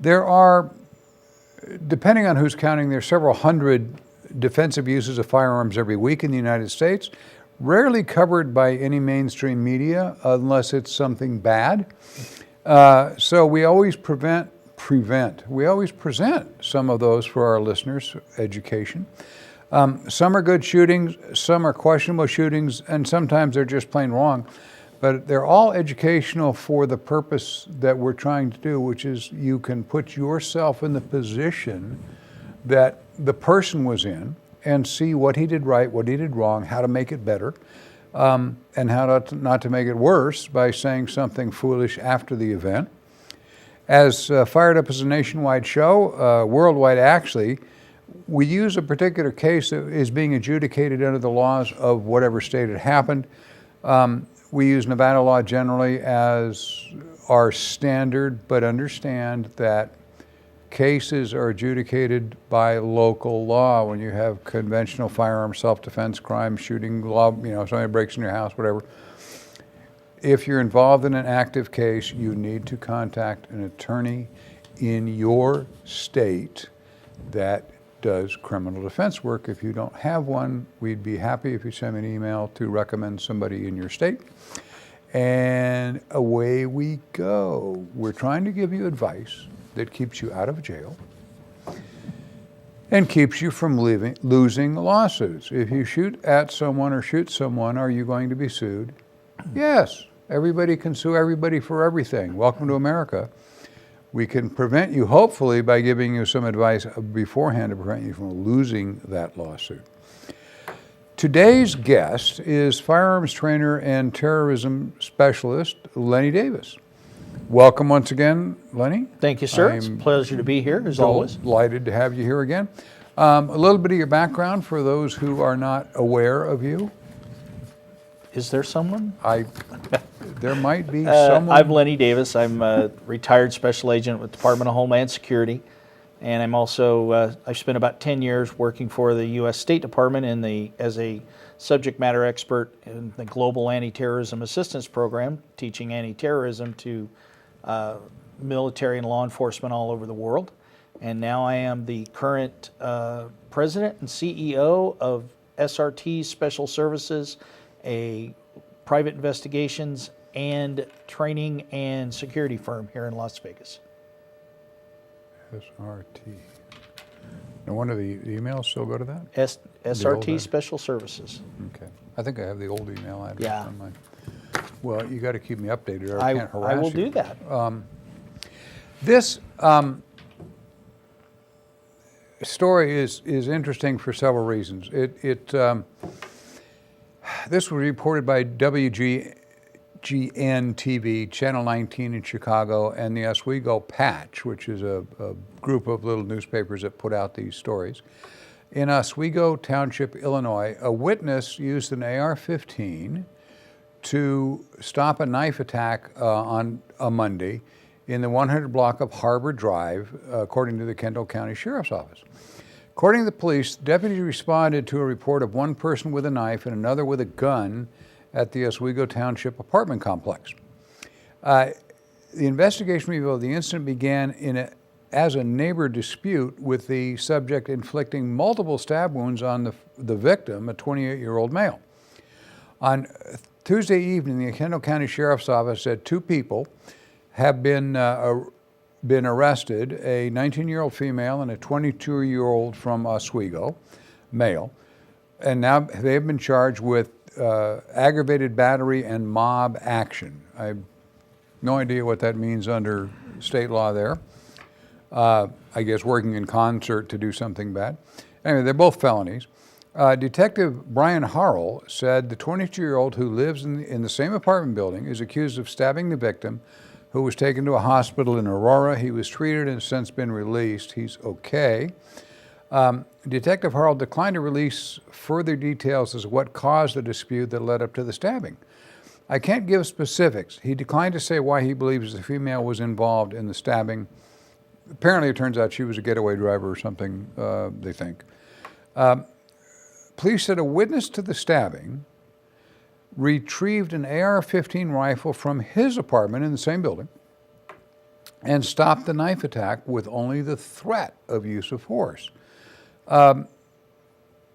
There are, depending on who's counting, there are several hundred defensive uses of firearms every week in the United States, rarely covered by any mainstream media unless it's something bad. So we always we always present some of those for our listeners' education. Some are good shootings, some are questionable shootings, and sometimes they're just plain wrong. But they're all educational for the purpose that we're trying to do, which is you can put yourself in the position that the person was in and see what he did right, what he did wrong, how to make it better, and how not to make it worse by saying something foolish after the event. As Fired Up is a nationwide show, worldwide actually, we use a particular case that is being adjudicated under the laws of whatever state it happened. We use Nevada law generally as our standard, but understand that cases are adjudicated by local law. When you have conventional firearm self-defense crime, shooting law, somebody breaks in your house, whatever. If you're involved in an active case, you need to contact an attorney in your state that does criminal defense work. If you don't have one, we'd be happy if you send me an email to recommend somebody in your state. And away we go. We're trying to give you advice that keeps you out of jail and keeps you from losing lawsuits. If you shoot at someone or shoot someone, are you going to be sued? Yes. Everybody can sue everybody for everything. Welcome to America. We can prevent you, hopefully, by giving you some advice beforehand to prevent you from losing that lawsuit. Today's guest is firearms trainer and terrorism specialist, Lenny Davis. Welcome once again, Lenny. Thank you, sir. It's a pleasure to be here, as always. Delighted to have you here again. A little bit of your background for those who are not aware of you. Is there someone? There might be someone. I'm Lenny Davis. I'm a retired special agent with the Department of Homeland Security. And I'm also, I've spent about 10 years working for the U.S. State Department as a subject matter expert in the Global Anti-Terrorism Assistance Program, teaching anti-terrorism to military and law enforcement all over the world. And now I am the current president and CEO of SRT Special Services, a private investigations and training and security firm here in Las Vegas. SRT. No wonder the emails still go to that? SRT Special Services. Okay. I think I have the old email address on mine. Well, you got to keep me updated or I can't harass you. I will do that. This story is interesting for several reasons. This was reported by WGN TV, Channel 19 in Chicago, and the Oswego Patch, which is a group of little newspapers that put out these stories. In Oswego Township, Illinois, a witness used an AR-15 to stop a knife attack on a Monday in the 100 block of Harbor Drive, according to the Kendall County Sheriff's Office. According to the police, deputies responded to a report of one person with a knife and another with a gun at the Oswego Township apartment complex. The investigation revealed the incident began as a neighbor dispute, with the subject inflicting multiple stab wounds on the victim, a 28-year-old male. On Tuesday evening, the Kendall County Sheriff's Office said two people have been arrested, a 19-year-old female and a 22-year-old from Oswego, male, and now they have been charged with aggravated battery and mob action. I have no idea what that means under state law there. I guess working in concert to do something bad. Anyway, they're both felonies. Detective Brian Harrell said the 22-year-old who lives in the same apartment building is accused of stabbing the victim, who was taken to a hospital in Aurora. He was treated and has since been released. He's okay. Detective Harrell declined to release further details as to what caused the dispute that led up to the stabbing. I can't give specifics. He declined to say why he believes the female was involved in the stabbing. Apparently, it turns out she was a getaway driver or something, they think. Police said a witness to the stabbing retrieved an AR-15 rifle from his apartment in the same building and stopped the knife attack with only the threat of use of force.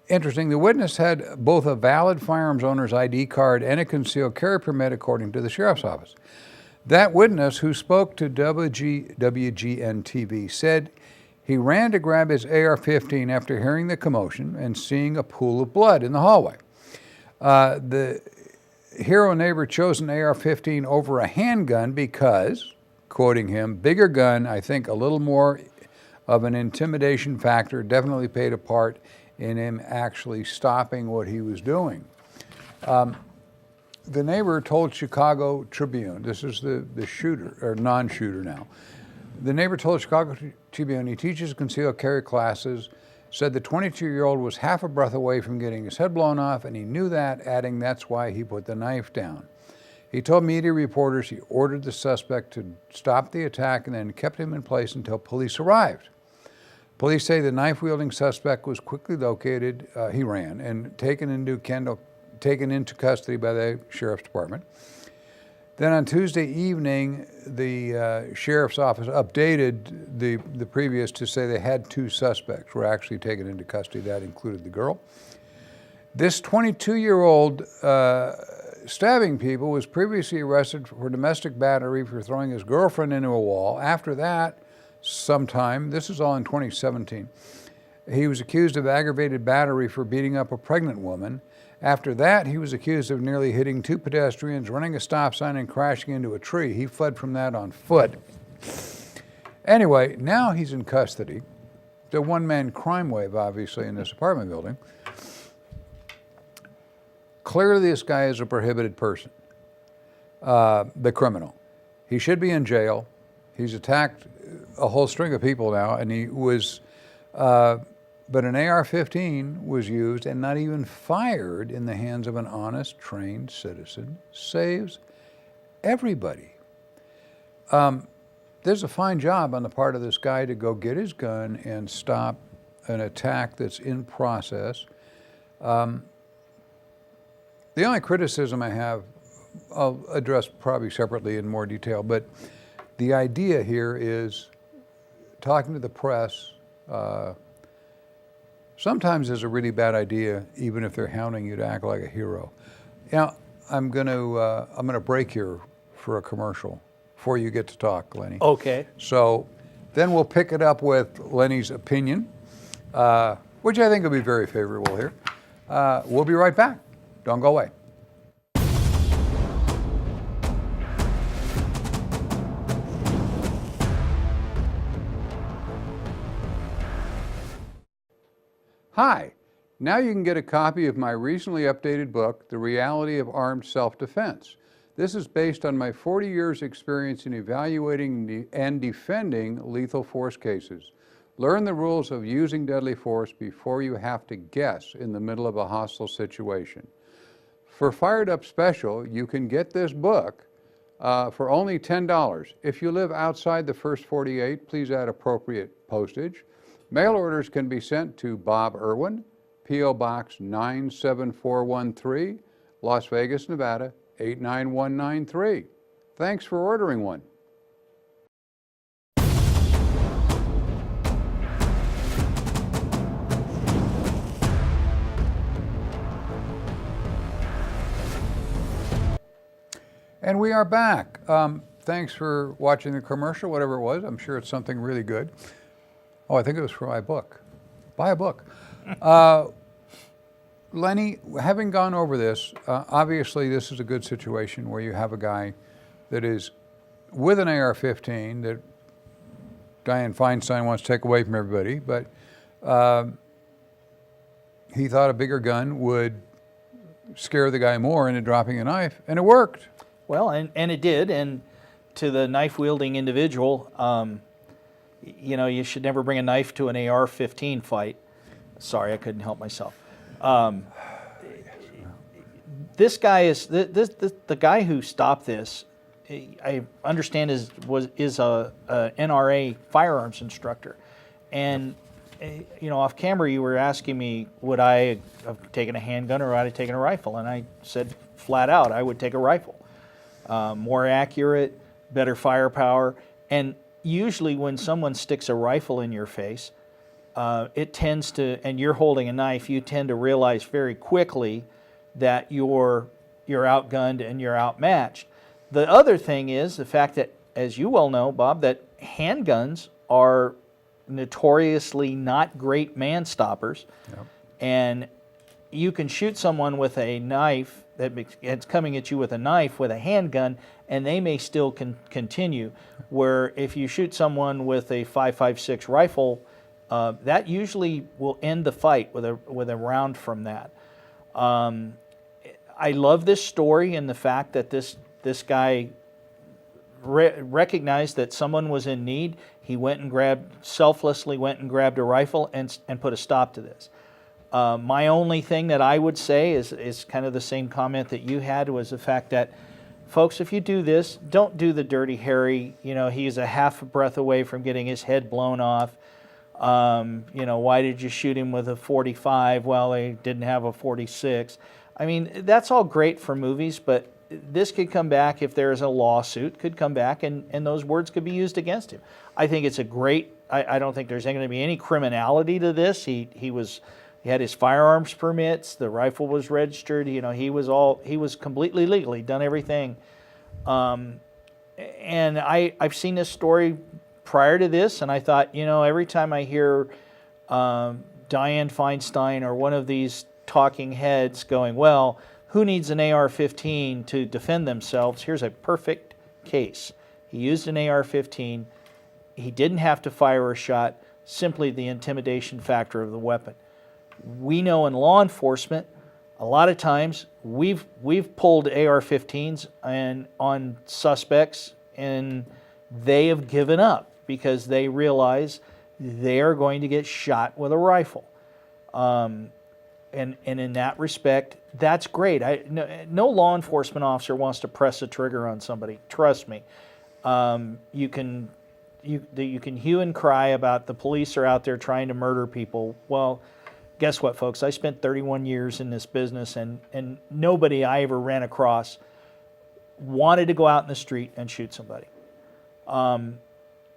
Interesting, the witness had both a valid firearms owner's ID card and a concealed carry permit, according to the sheriff's office. That witness, who spoke to WGN-TV, said he ran to grab his AR-15 after hearing the commotion and seeing a pool of blood in the hallway. The hero neighbor chose an AR-15 over a handgun because, quoting him, bigger gun, I think a little more of an intimidation factor, definitely played a part in him actually stopping what he was doing. The neighbor told Chicago Tribune, this is the shooter, or non-shooter now. The neighbor told Chicago Tribune he teaches concealed carry classes, said the 22-year-old was half a breath away from getting his head blown off, and he knew that, adding that's why he put the knife down. He told media reporters he ordered the suspect to stop the attack and then kept him in place until police arrived. Police say the knife-wielding suspect was quickly located, he ran, and taken into custody by the sheriff's department. Then on Tuesday evening, the sheriff's office updated the previous to say they had 2 suspects were actually taken into custody. That included the girl. This 22-year-old stabbing people was previously arrested for domestic battery for throwing his girlfriend into a wall. After that, sometime, this is all in 2017, he was accused of aggravated battery for beating up a pregnant woman. After that, he was accused of nearly hitting 2 pedestrians, running a stop sign, and crashing into a tree. He fled from that on foot. Anyway, now he's in custody. The one-man crime wave, obviously, in this apartment building. Clearly, this guy is a prohibited person, the criminal. He should be in jail. He's attacked a whole string of people now, and he was, but an AR-15 was used and not even fired in the hands of an honest, trained citizen. Saves everybody. There's a fine job on the part of this guy to go get his gun and stop an attack that's in process. The only criticism I have, I'll address probably separately in more detail, but the idea here is talking to the press sometimes is a really bad idea, even if they're hounding you to act like a hero. Now, I'm gonna break here for a commercial before you get to talk, Lenny. Okay. So then we'll pick it up with Lenny's opinion, which I think will be very favorable here. We'll be right back. Don't go away. Hi, now you can get a copy of my recently updated book, The Reality of Armed Self-Defense. This is based on my 40 years experience in evaluating and defending lethal force cases. Learn the rules of using deadly force before you have to guess in the middle of a hostile situation. For Fired Up Special, you can get this book for only $10. If you live outside the first 48, please add appropriate postage. Mail orders can be sent to Bob Irwin, P.O. Box 97413, Las Vegas, Nevada 89193. Thanks for ordering one. And we are back. Thanks for watching the commercial, whatever it was. I'm sure it's something really good. Oh, I think it was for my book. Buy a book. Lenny, having gone over this, obviously this is a good situation where you have a guy that is with an AR-15 that Dianne Feinstein wants to take away from everybody, but he thought a bigger gun would scare the guy more into dropping a knife, and it worked. Well, and it did, and to the knife-wielding individual, you know, you should never bring a knife to an AR-15 fight. Sorry, I couldn't help myself. This guy is the guy who stopped this. I understand is a NRA firearms instructor, and you know, off camera you were asking me would I have taken a handgun or would I have taken a rifle, and I said flat out I would take a rifle. More accurate, better firepower, and usually when someone sticks a rifle in your face, it tends to, and you're holding a knife, you tend to realize very quickly that you're outgunned and you're outmatched. The other thing is the fact that, as you well know, Bob, that handguns are notoriously not great man stoppers. Yep. And you can shoot someone with a knife it's coming at you with a knife with a handgun, and they may still continue. Where if you shoot someone with a 5.56 rifle, that usually will end the fight with a round from that. I love this story and the fact that this guy recognized that someone was in need. He selflessly went and grabbed a rifle and put a stop to this. My only thing that I would say is kind of the same comment that you had, was the fact that, folks, if you do this, don't do the Dirty Harry. He's a half a breath away from getting his head blown off. Why did you shoot him with a 45? Well, they didn't have a 46. I mean, that's all great for movies, but this could come back, if there's a lawsuit, could come back and those words could be used against him. I think it's a great, I don't think there's going to be any criminality to this. He had his firearms permits, the rifle was registered, he was completely legal, he'd done everything. And I've seen this story prior to this, and I thought, every time I hear Dianne Feinstein or one of these talking heads going, well, who needs an AR-15 to defend themselves? Here's a perfect case. He used an AR-15. He didn't have to fire a shot, simply the intimidation factor of the weapon. We know in law enforcement, a lot of times we've pulled AR-15s on suspects, and they have given up because they realize they are going to get shot with a rifle. And in that respect, that's great. No law enforcement officer wants to press a trigger on somebody. Trust me. You can hue and cry about the police are out there trying to murder people. Well, guess what, folks? I spent 31 years in this business, and nobody I ever ran across wanted to go out in the street and shoot somebody.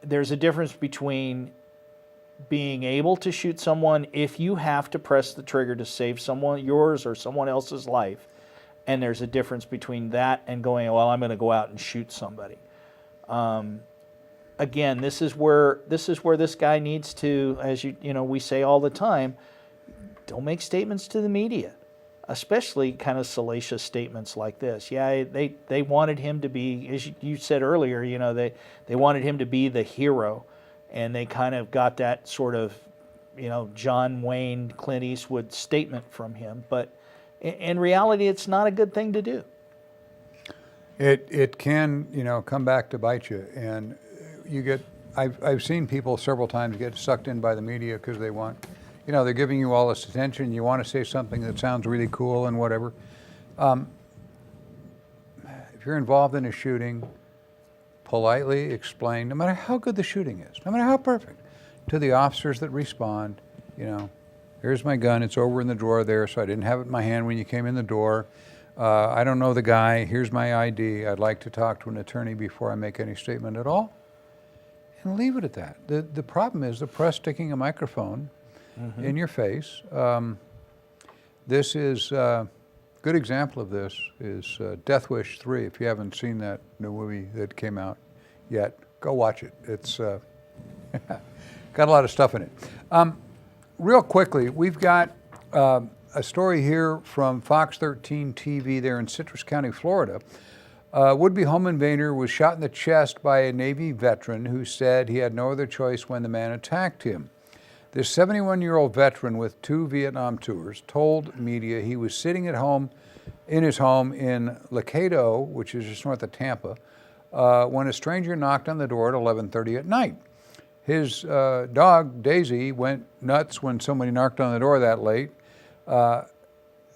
There's a difference between being able to shoot someone if you have to press the trigger to save yours or someone else's life, and there's a difference between that and going, well, I'm going to go out and shoot somebody. Again, this is where this guy needs to, as we say all the time, don't make statements to the media, especially kind of salacious statements like this. Yeah, they wanted him to be, as you said earlier, they wanted him to be the hero. And they kind of got that sort of, John Wayne, Clint Eastwood statement from him. But in reality, it's not a good thing to do. It can, come back to bite you. And I've seen people several times get sucked in by the media because they want, they're giving you all this attention. You want to say something that sounds really cool and whatever. If you're involved in a shooting, politely explain, no matter how good the shooting is, no matter how perfect, to the officers that respond, here's my gun, it's over in the drawer there, so I didn't have it in my hand when you came in the door. I don't know the guy, here's my ID, I'd like to talk to an attorney before I make any statement at all. And leave it at that. The problem is the press sticking a microphone in your face. This is, good example of this is Death Wish 3. If you haven't seen that new movie that came out yet, go watch it. It's got a lot of stuff in it. Real quickly, we've got a story here from Fox 13 TV there in Citrus County, Florida. Would-be home invader was shot in the chest by a Navy veteran who said he had no other choice when the man attacked him. This 71-year-old veteran with 2 Vietnam tours told media he was sitting at home, in his home in Lacado, which is just north of Tampa, when a stranger knocked on the door at 11:30 at night. His dog, Daisy, went nuts when somebody knocked on the door that late. The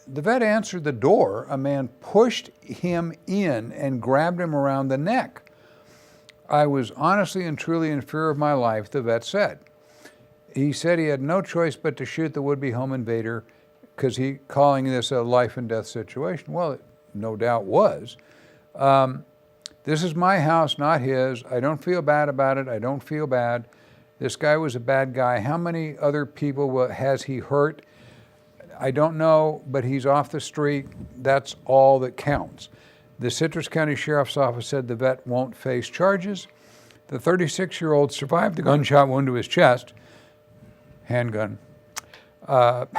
vet answered the door. A man pushed him in and grabbed him around the neck. I was honestly and truly in fear of my life, the vet said. He said he had no choice but to shoot the would-be home invader because he calling this a life and death situation. Well, it no doubt was. The This is my house, not his. I don't feel bad about it. I don't feel bad. This guy was a bad guy. How many other people has he hurt? I don't know, but he's off the street. That's all that counts. The Citrus County Sheriff's Office said the vet won't face charges. The 36-year-old survived the gunshot wound to his chest, handgun. But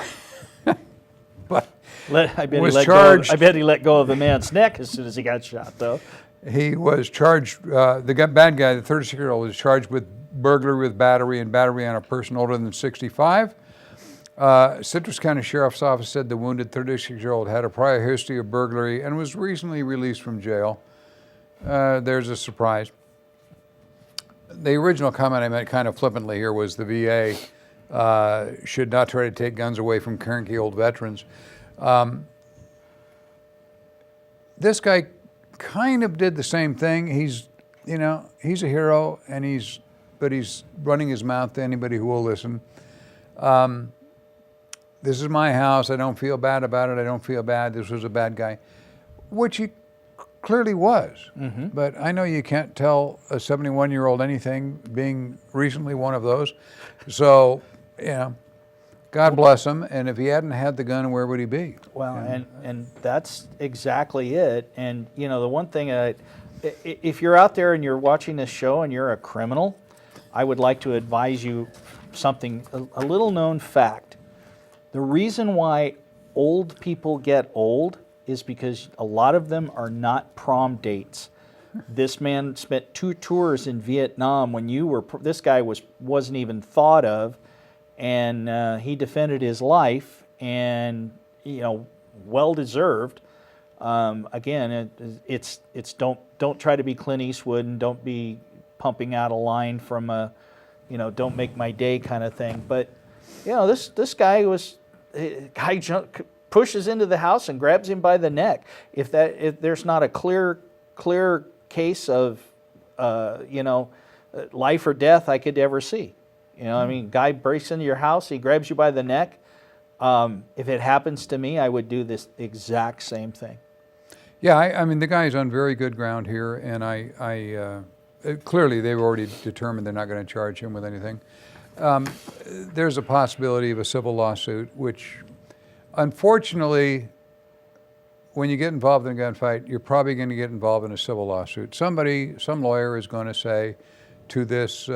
I bet was he charged. I bet he let go of the man's neck as soon as he got shot, though. He was charged, the bad guy, the 36-year-old, was charged with burglary with battery and battery on a person older than 65. Citrus County Sheriff's Office said the wounded 36-year-old had a prior history of burglary and was recently released from jail. There's a surprise. The original comment I made kind of flippantly here was the VA should not try to take guns away from cranky old veterans. This guy kind of did the same thing. He's a hero, but he's running his mouth to anybody who will listen. This is my house. I don't feel bad about it. I don't feel bad. This was a bad guy, which he clearly was. Mm-hmm. But I know you can't tell a 71-year-old anything, being recently one of those. So, God bless him. And if he hadn't had the gun, where would he be? Well, and that's exactly it. And, the one thing, if you're out there and you're watching this show and you're a criminal, I would like to advise you something, a little known fact. The reason why old people get old is because a lot of them are not prom dates. This man spent 2 tours in Vietnam when this guy wasn't even thought of, and he defended his life, and well deserved. Again, it's don't try to be Clint Eastwood, and don't be pumping out a line from a don't make my day kind of thing. But this guy pushes into the house and grabs him by the neck. If there's not a clear case of life or death I could ever see. Guy breaks into your house, he grabs you by the neck. If it happens to me, I would do this exact same thing. Yeah, I mean, the guy's on very good ground here, and I clearly they've already determined they're not going to charge him with anything. There's a possibility of a civil lawsuit, which unfortunately, when you get involved in a gunfight, you're probably going to get involved in a civil lawsuit. Some lawyer is going to say to this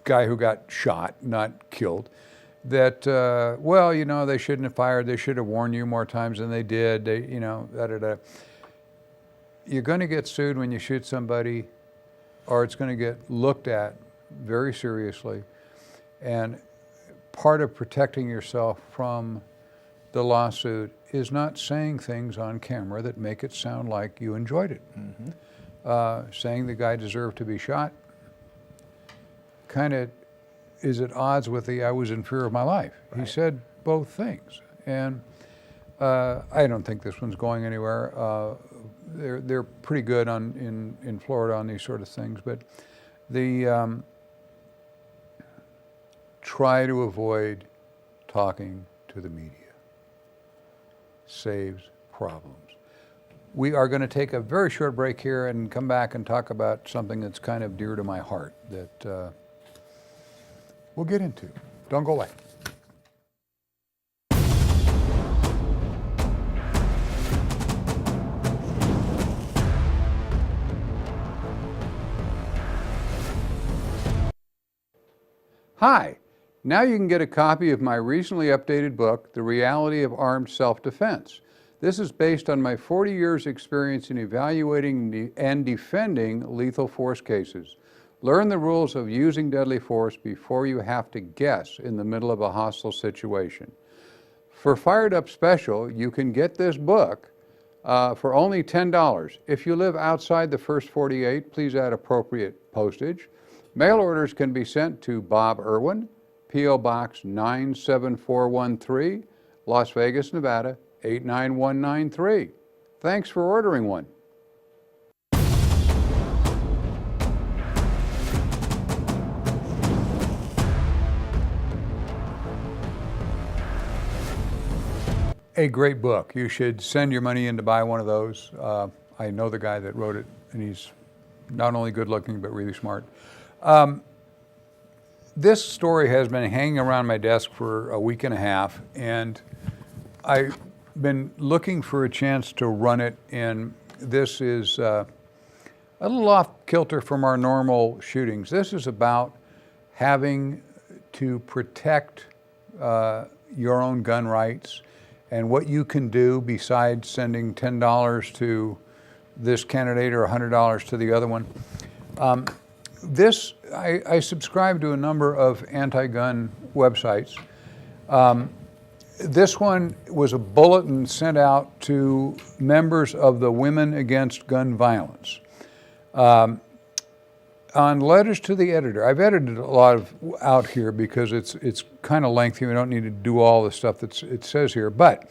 guy who got shot, not killed, that, they shouldn't have fired. They should have warned you more times than they did. You're going to get sued when you shoot somebody, or it's going to get looked at very seriously. And part of protecting yourself from the lawsuit is not saying things on camera that make it sound like you enjoyed it. Mm-hmm. Saying the guy deserved to be shot kind of is at odds with the I was in fear of my life. Right. He said both things. And I don't think this one's going anywhere. They're pretty good in Florida on these sort of things, but try to avoid talking to the media. Saves problems. We are going to take a very short break here and come back and talk about something that's kind of dear to my heart that we'll get into. Don't go away. Hi, now you can get a copy of my recently updated book, The Reality of Armed Self-Defense. This is based on my 40 years experience in evaluating and defending lethal force cases. Learn the rules of using deadly force before you have to guess in the middle of a hostile situation. For Firedup Special, you can get this book for only $10. If you live outside the first 48, please add appropriate postage. Mail orders can be sent to Bob Irwin, P.O. Box 97413, Las Vegas, Nevada 89193. Thanks for ordering one. A great book. You should send your money in to buy one of those. I know the guy that wrote it, and he's not only good looking, but really smart. This story has been hanging around my desk for a week and a half, and I've been looking for a chance to run it, and this is a little off kilter from our normal shootings. This is about having to protect your own gun rights and what you can do besides sending $10 to this candidate or $100 to the other one. I subscribe to a number of anti-gun websites. This one was a bulletin sent out to members of the Women Against Gun Violence. On letters to the editor, I've edited a lot of out here because it's kind of lengthy. We don't need to do all the stuff it says here, but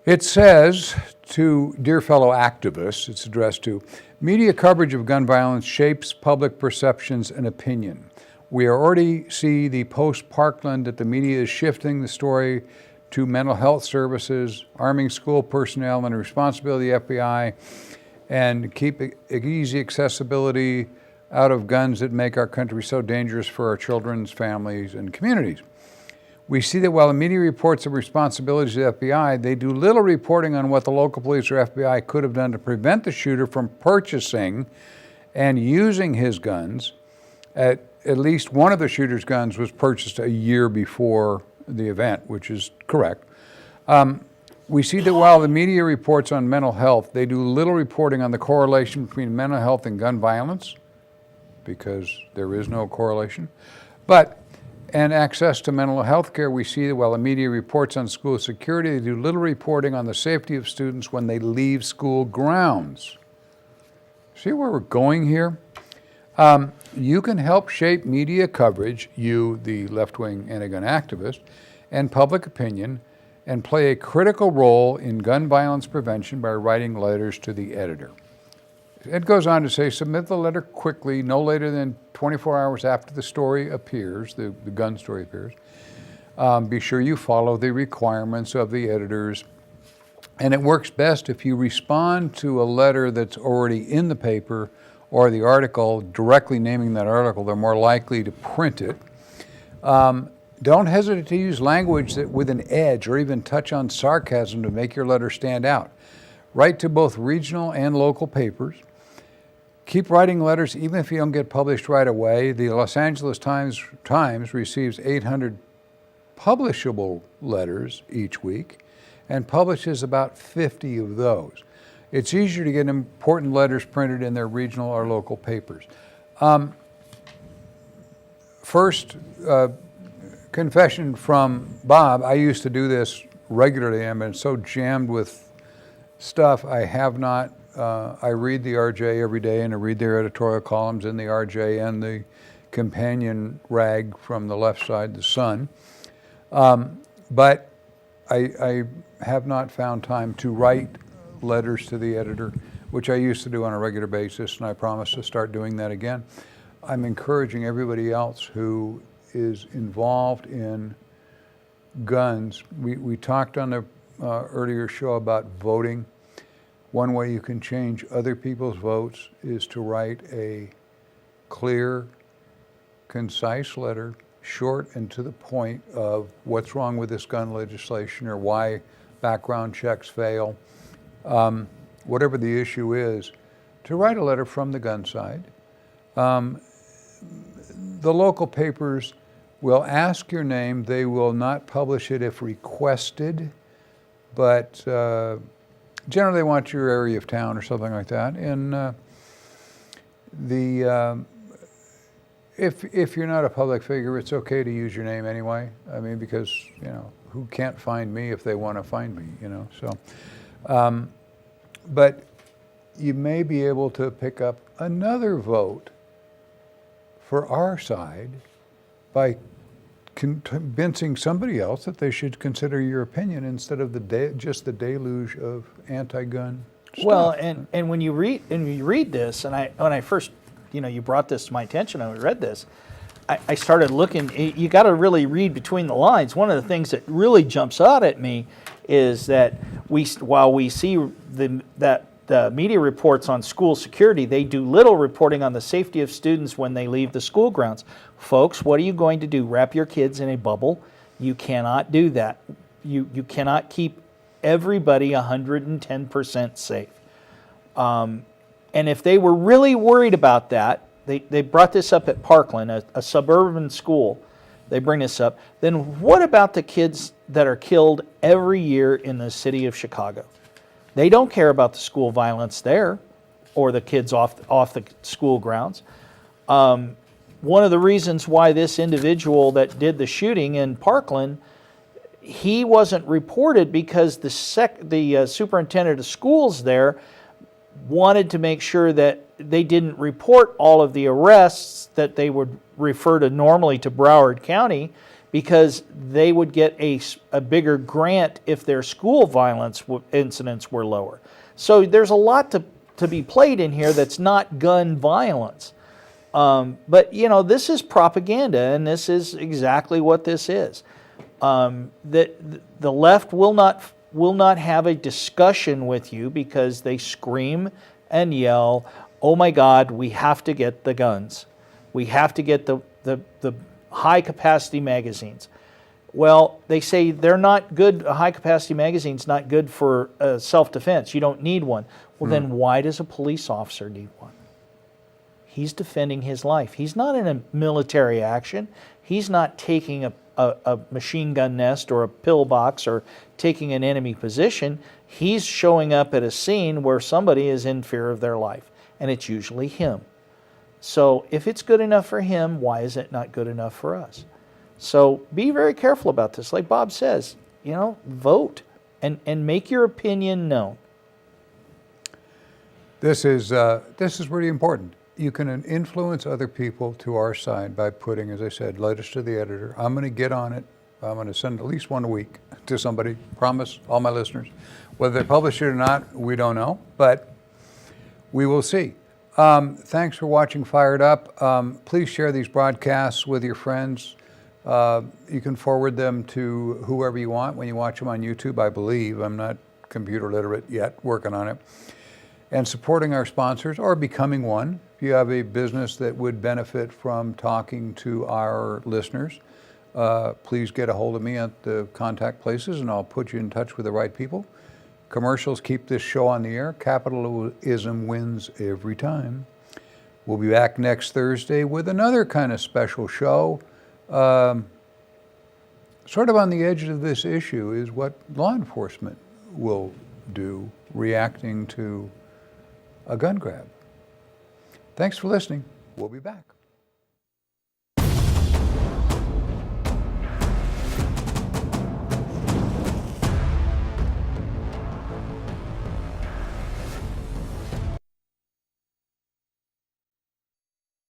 it says to dear fellow activists, it's addressed to, media coverage of gun violence shapes public perceptions and opinion. We already see the post-Parkland that the media is shifting the story to mental health services, arming school personnel, and the responsibility of the FBI, and keep easy accessibility out of guns that make our country so dangerous for our children's families and communities. We see that while the media reports the responsibilities of the FBI, they do little reporting on what the local police or FBI could have done to prevent the shooter from purchasing and using his guns. At least one of the shooter's guns was purchased a year before the event, which is correct. We see that while the media reports on mental health, they do little reporting on the correlation between mental health and gun violence, because there is no correlation. And access to mental health care, we see that while the media reports on school security, they do little reporting on the safety of students when they leave school grounds. See where we're going here? You can help shape media coverage, you, the left-wing anti-gun activist, and public opinion, and play a critical role in gun violence prevention by writing letters to the editor. It goes on to say, submit the letter quickly, no later than 24 hours after the story appears, the gun story appears. Be sure you follow the requirements of the editors. And it works best if you respond to a letter that's already in the paper or the article, directly naming that article. They're more likely to print it. Don't hesitate to use language that with an edge or even touch on sarcasm to make your letter stand out. Write to both regional and local papers. Keep writing letters even if you don't get published right away. The Los Angeles Times receives 800 publishable letters each week and publishes about 50 of those. It's easier to get important letters printed in their regional or local papers. First, confession from Bob. I used to do this regularly. I've been so jammed with stuff. I have not. I read the RJ every day, and I read their editorial columns in the RJ and the companion rag from the left side, the Sun. But I have not found time to write letters to the editor, which I used to do on a regular basis, and I promise to start doing that again. I'm encouraging everybody else who is involved in guns. We talked on the earlier show about voting. One way you can change other people's votes is to write a clear, concise letter, short and to the point, of what's wrong with this gun legislation or why background checks fail. Whatever the issue is, to write a letter from the gun side. The local papers will ask your name. They will not publish it if requested, but generally they want your area of town or something like that. And if you're not a public figure, it's okay to use your name anyway. I mean, because, you know, who can't find me if they want to find me, you know? So, but you may be able to pick up another vote for our side by convincing somebody else that they should consider your opinion instead of just the deluge of anti-gun stuff. Well, and when you read this, and when I first, you brought this to my attention, I read this, I started looking. You got to really read between the lines. One of the things that really jumps out at me is that while we see that the media reports on school security, they do little reporting on the safety of students when they leave the school grounds. Folks, what are you going to do? Wrap your kids in a bubble? You cannot do that. You cannot keep everybody 110% safe. And if they were really worried about that, they brought this up at Parkland, a suburban school. They bring this up. Then what about the kids that are killed every year in the city of Chicago? They don't care about the school violence there or the kids off the school grounds. One of the reasons why this individual that did the shooting in Parkland, he wasn't reported because the superintendent of schools there wanted to make sure that they didn't report all of the arrests that they would refer to normally to Broward County, because they would get a bigger grant if their school violence incidents were lower. So there's a lot to be played in here that's not gun violence. But this is propaganda, and this is exactly what this is. The left will not have a discussion with you because they scream and yell, "Oh my God, we have to get the guns. We have to get the high-capacity magazines." Well, they say they're not good. A high-capacity magazine's not good for self-defense. You don't need one. Well, then why does a police officer need one? He's defending his life. He's not in a military action. He's not taking a machine gun nest or a pillbox or taking an enemy position. He's showing up at a scene where somebody is in fear of their life, and it's usually him. So if it's good enough for him, why is it not good enough for us? So be very careful about this. Like Bob says, vote and make your opinion known. This is really important. You can influence other people to our side by putting, as I said, letters to the editor. I'm going to get on it. I'm going to send at least one a week to somebody. Promise all my listeners. Whether they publish it or not, we don't know, but we will see. Thanks for watching Fired Up. Please share these broadcasts with your friends. You can forward them to whoever you want when you watch them on YouTube, I believe. I'm not computer literate yet, working on it. And supporting our sponsors or becoming one. If you have a business that would benefit from talking to our listeners, please get a hold of me at the contact places and I'll put you in touch with the right people. Commercials keep this show on the air. Capitalism wins every time. We'll be back next Thursday with another kind of special show. Sort of on the edge of this issue is what law enforcement will do reacting to a gun grab. Thanks for listening. We'll be back.